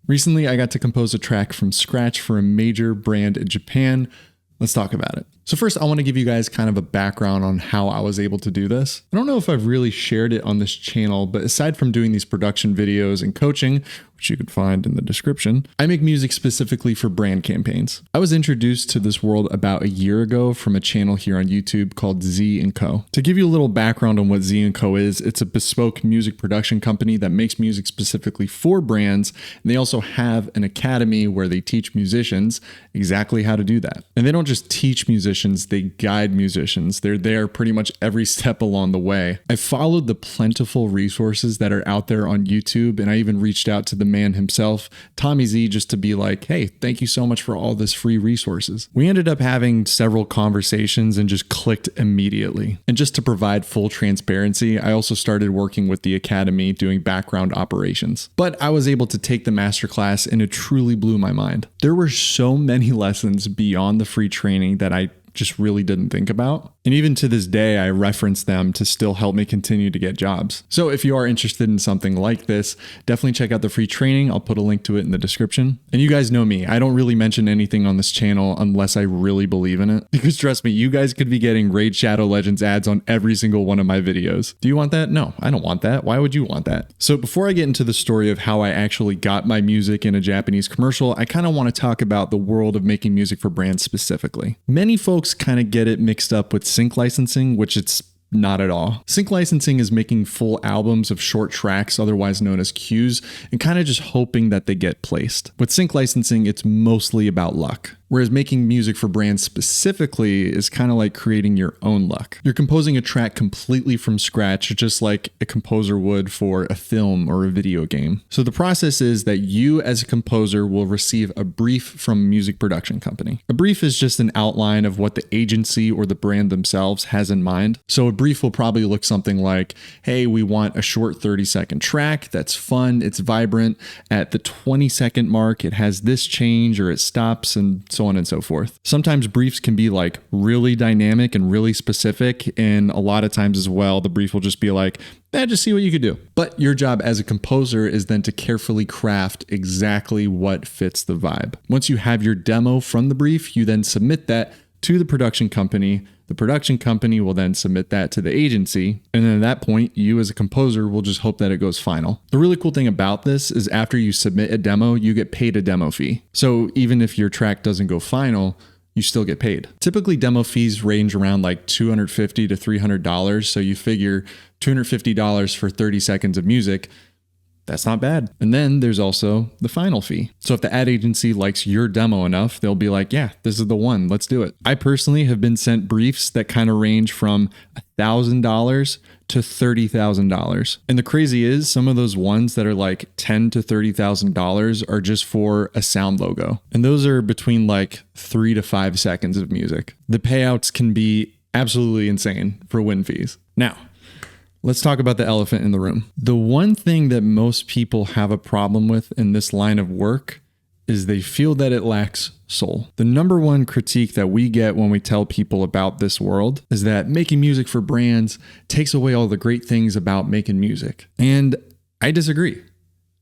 Recently, I got to compose a track from scratch for a major brand in Japan. Let's talk about it. So first, I want to give you guys kind of a background on how I was able to do this. I don't know if I've really shared it on this channel, but aside from doing these production videos and coaching, which you could find in the description, I make music specifically for brand campaigns. I was introduced to this world about a year ago from a channel here on YouTube called Z & Co. To give you a little background on what Z & Co is, it's a bespoke music production company that makes music specifically for brands, and they also have an academy where they teach musicians exactly how to do that. And they don't just teach musicians, they guide musicians. They're there pretty much every step along the way. I followed the plentiful resources that are out there on YouTube, and I even reached out to the man himself, Tommy Z, just to be like, hey, thank you so much for all this free resources. We ended up having several conversations and just clicked immediately. And just to provide full transparency, I also started working with the academy doing background operations. But I was able to take the masterclass and it truly blew my mind. There were so many lessons beyond the free training that I just really didn't think about. And even to this day, I reference them to still help me continue to get jobs. So if you are interested in something like this, definitely check out the free training. I'll put a link to it in the description. And you guys know me. I don't really mention anything on this channel unless I really believe in it. Because trust me, you guys could be getting Raid Shadow Legends ads on every single one of my videos. Do you want that? No, I don't want that. Why would you want that? So before I get into the story of how I actually got my music in a Japanese commercial, I kind of want to talk about the world of making music for brands specifically. Many folks kind of get it mixed up with sync licensing, which it's not at all. Sync licensing is making full albums of short tracks, otherwise known as cues, and kind of just hoping that they get placed. With sync licensing, it's mostly about luck. Whereas making music for brands specifically is kind of like creating your own luck. You're composing a track completely from scratch, just like a composer would for a film or a video game. So the process is that you as a composer will receive a brief from a music production company. A brief is just an outline of what the agency or the brand themselves has in mind. So a brief will probably look something like, hey, we want a short 30-second track that's fun, it's vibrant. At the 20-second mark, it has this change or it stops, and so on and so forth. Sometimes briefs can be like really dynamic and really specific, and a lot of times as well, the brief will just be like, just see what you could do. But your job as a composer is then to carefully craft exactly what fits the vibe. Once you have your demo from the brief, you then submit that to the production company. The production company will then submit that to the agency. And then at that point, you as a composer will just hope that it goes final. The really cool thing about this is after you submit a demo, you get paid a demo fee. So even if your track doesn't go final, you still get paid. Typically, demo fees range around like $250 to $300. So you figure $250 for 30 seconds of music. That's not bad. And then there's also the final fee. So if the ad agency likes your demo enough, they'll be like, yeah, this is the one, let's do it. I personally have been sent briefs that kind of range from $1,000 to $30,000. And the crazy is some of those ones that are like $10,000 to $30,000 are just for a sound logo. And those are between like 3 to 5 seconds of music. The payouts can be absolutely insane for win fees. Now, let's talk about the elephant in the room. The one thing that most people have a problem with in this line of work is they feel that it lacks soul. The number one critique that we get when we tell people about this world is that making music for brands takes away all the great things about making music. And I disagree.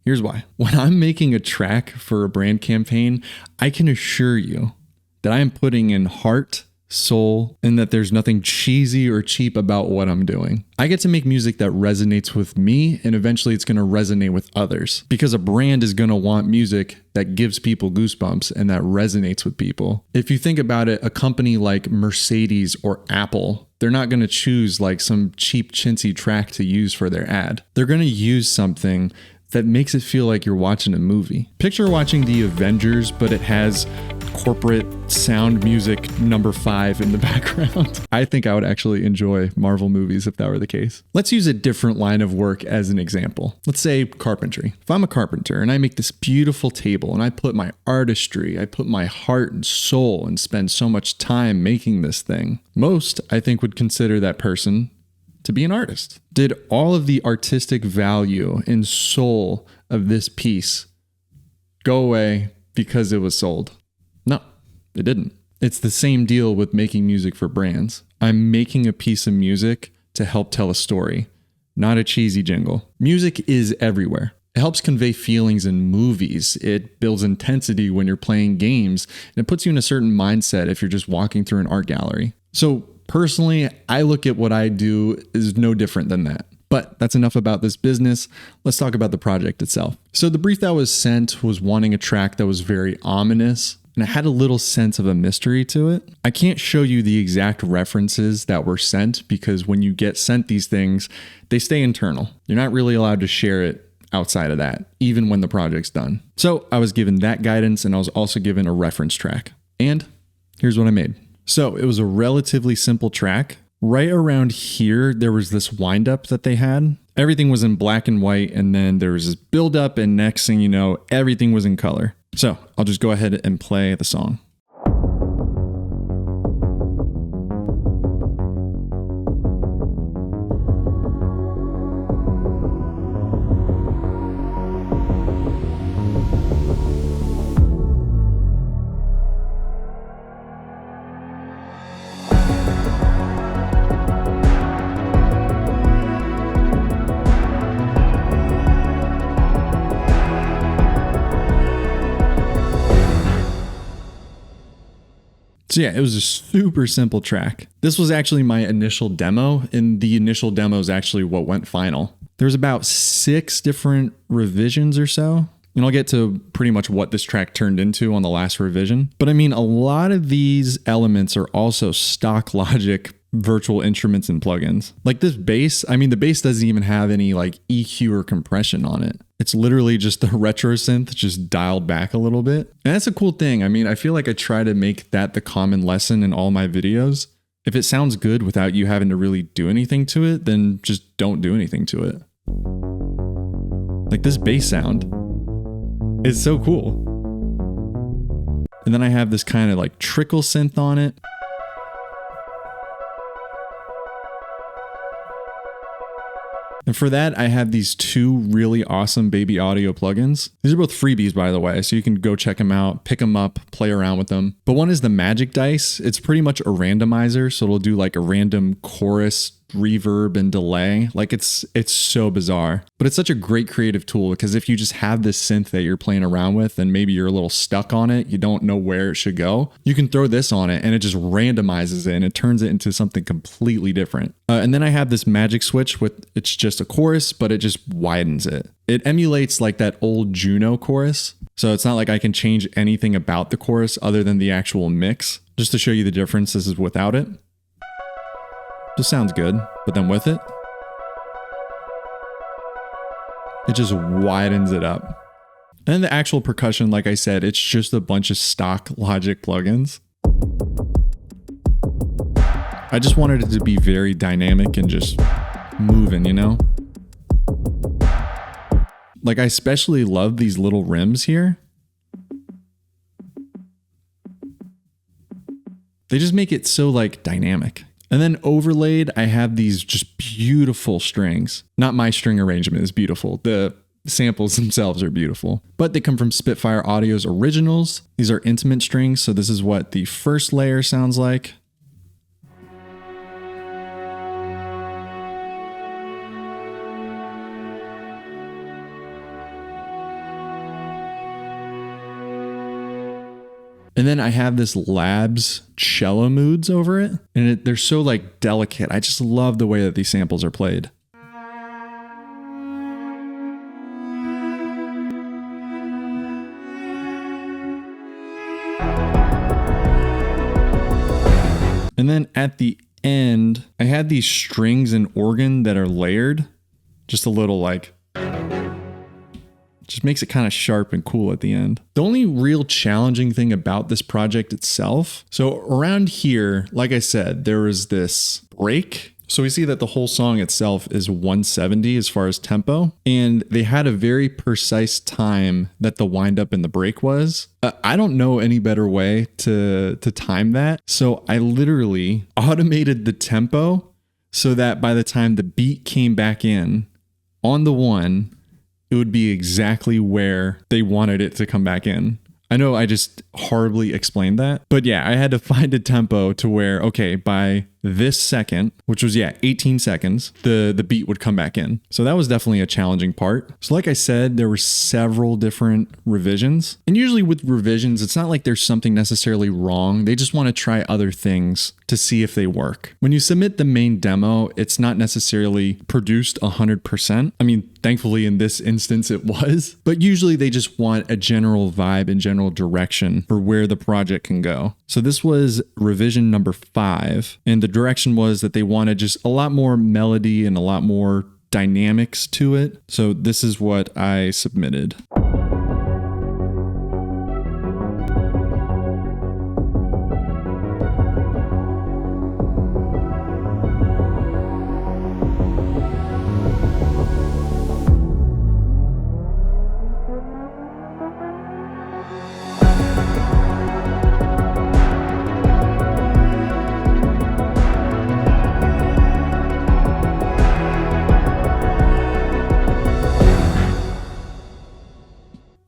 Here's why. When I'm making a track for a brand campaign, I can assure you that I am putting in heart, soul, and that there's nothing cheesy or cheap about what I'm doing. I get to make music that resonates with me, and eventually it's going to resonate with others, because a brand is going to want music that gives people goosebumps and that resonates with people. If you think about it, a company like Mercedes or Apple, they're not going to choose like some cheap chintzy track to use for their ad. They're going to use something that makes it feel like you're watching a movie. Picture watching the Avengers, but it has corporate sound music number 5 in the background. I think I would actually enjoy Marvel movies if that were the case. Let's use a different line of work as an example. Let's say carpentry. If I'm a carpenter and I make this beautiful table and I put my artistry, I put my heart and soul and spend so much time making this thing, most, I think, would consider that person to be an artist. Did all of the artistic value and soul of this piece go away because it was sold? No, it didn't. It's the same deal with making music for brands. I'm making a piece of music to help tell a story, not a cheesy jingle. Music is everywhere. It helps convey feelings in movies. It builds intensity when you're playing games, and it puts you in a certain mindset if you're just walking through an art gallery. So personally, I look at what I do is no different than that. But that's enough about this business. Let's talk about the project itself. So the brief that was sent was wanting a track that was very ominous, and it had a little sense of a mystery to it. I can't show you the exact references that were sent because when you get sent these things, they stay internal. You're not really allowed to share it outside of that, even when the project's done. So I was given that guidance, and I was also given a reference track. And here's what I made. So it was a relatively simple track. Right around here, there was this windup that they had. Everything was in black and white, and then there was this buildup, and next thing you know, everything was in color. So I'll just go ahead and play the song. So yeah, it was a super simple track. This was actually my initial demo, and the initial demo is actually what went final. There's about 6 different revisions or so, and I'll get to pretty much what this track turned into on the last revision. But I mean, a lot of these elements are also stock Logic virtual instruments and plugins. Like this bass, I mean, the bass doesn't even have any like EQ or compression on it. It's literally just the retro synth just dialed back a little bit. And that's a cool thing. I mean, I feel like I try to make that the common lesson in all my videos. If it sounds good without you having to really do anything to it, then just don't do anything to it. Like this bass sound is so cool. And then I have this kind of like trickle synth on it. And for that, I have these 2 really awesome Baby Audio plugins. These are both freebies, by the way, so you can go check them out, pick them up, play around with them. But one is the Magic Dice. It's pretty much a randomizer, so it'll do like a random chorus, reverb, and delay. Like it's so bizarre. But it's such a great creative tool because if you just have this synth that you're playing around with and maybe you're a little stuck on it, you don't know where it should go, you can throw this on it and it just randomizes it and it turns it into something completely different. And then I have this magic switch with, it's just a chorus, but it just widens it. It emulates like that old Juno chorus. So it's not like I can change anything about the chorus other than the actual mix. Just to show you the difference, this is without it. Just sounds good, but then with it, it just widens it up. And then the actual percussion, like I said, it's just a bunch of stock Logic plugins. I just wanted it to be very dynamic and just moving, you know? Like I especially love these little rims here. They just make it so like dynamic. And then overlaid, I have these just beautiful strings. Not my string arrangement is beautiful. The samples themselves are beautiful. But they come from Spitfire Audio's originals. These are intimate strings, so this is what the first layer sounds like. And then I have this Labs cello moods over it, and they're so like delicate. I just love the way that these samples are played. And then at the end, I had these strings and organ that are layered, just a little like, just makes it kind of sharp and cool at the end. The only real challenging thing about this project itself, so around here, like I said, there was this break. So we see that the whole song itself is 170 as far as tempo, and they had a very precise time that the wind up and the break was. I don't know any better way to time that. So I literally automated the tempo so that by the time the beat came back in on the 1, it would be exactly where they wanted it to come back in. I know I just horribly explained that, but yeah, I had to find a tempo to where, okay, by this second, which was 18 seconds, the beat would come back in. So that was definitely a challenging part. So like I said, there were several different revisions. And usually with revisions, it's not like there's something necessarily wrong. They just want to try other things to see if they work. When you submit the main demo, it's not necessarily produced 100%. I mean, thankfully in this instance it was, but usually they just want a general vibe and general direction for where the project can go. So this was revision number 5, and the direction was that they wanted just a lot more melody and a lot more dynamics to it. So this is what I submitted.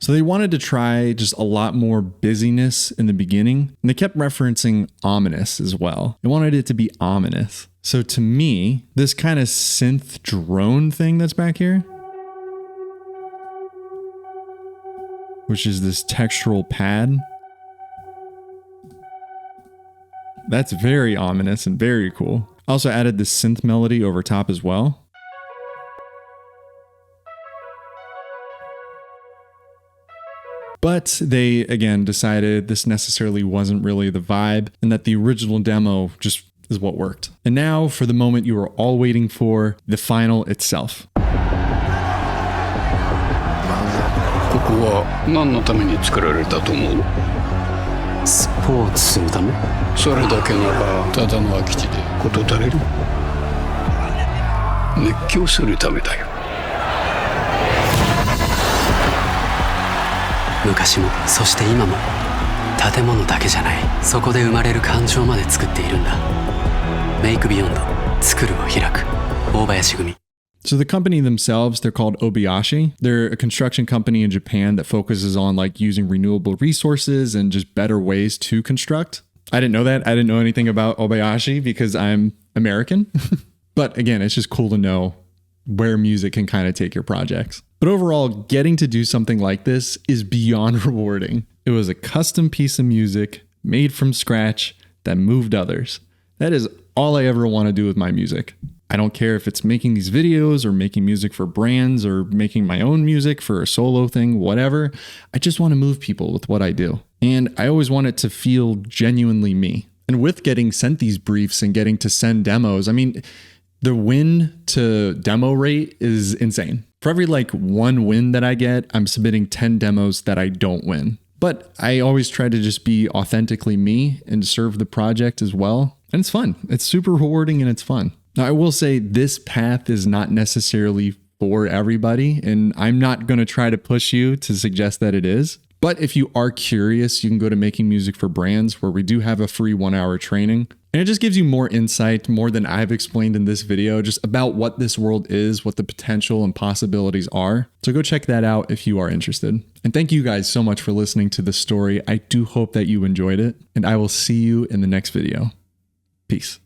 So they wanted to try just a lot more busyness in the beginning, and they kept referencing ominous as well. They wanted it to be ominous. So to me, this kind of synth drone thing that's back here, which is this textural pad, that's very ominous and very cool. I also added this synth melody over top as well. But they, again, decided this necessarily wasn't really the vibe and that the original demo just is what worked. And now for the moment you are all waiting for, the final itself. ここは何のために作られたと思う？スポーツのため？それだけならただの空き地で事足りる？熱狂するためだよ。昔もそして今も建物だけじゃない、そこで生まれる感情まで作っているんだ。メイクビヨンド、作るを開く、大林組。 So the company themselves, they're called Obayashi. They're a construction company in Japan that focuses on like using renewable resources and just better ways to construct. I didn't know that. I didn't know anything about Obayashi because I'm American. But again, it's just cool to know where music can kind of take your projects. But overall, getting to do something like this is beyond rewarding. It was a custom piece of music made from scratch that moved others. That is all I ever want to do with my music. I don't care if it's making these videos or making music for brands or making my own music for a solo thing, whatever. I just want to move people with what I do. And I always want it to feel genuinely me. And with getting sent these briefs and getting to send demos, I mean, the win to demo rate is insane. For every like 1 win that I get, I'm submitting 10 demos that I don't win. But I always try to just be authentically me and serve the project as well. And it's fun. It's super rewarding and it's fun. Now, I will say this path is not necessarily for everybody, and I'm not going to try to push you to suggest that it is. But if you are curious, you can go to Making Music for Brands, where we do have a free 1-hour training. And it just gives you more insight, more than I've explained in this video, just about what this world is, what the potential and possibilities are. So go check that out if you are interested. And thank you guys so much for listening to this story. I do hope that you enjoyed it, and I will see you in the next video. Peace.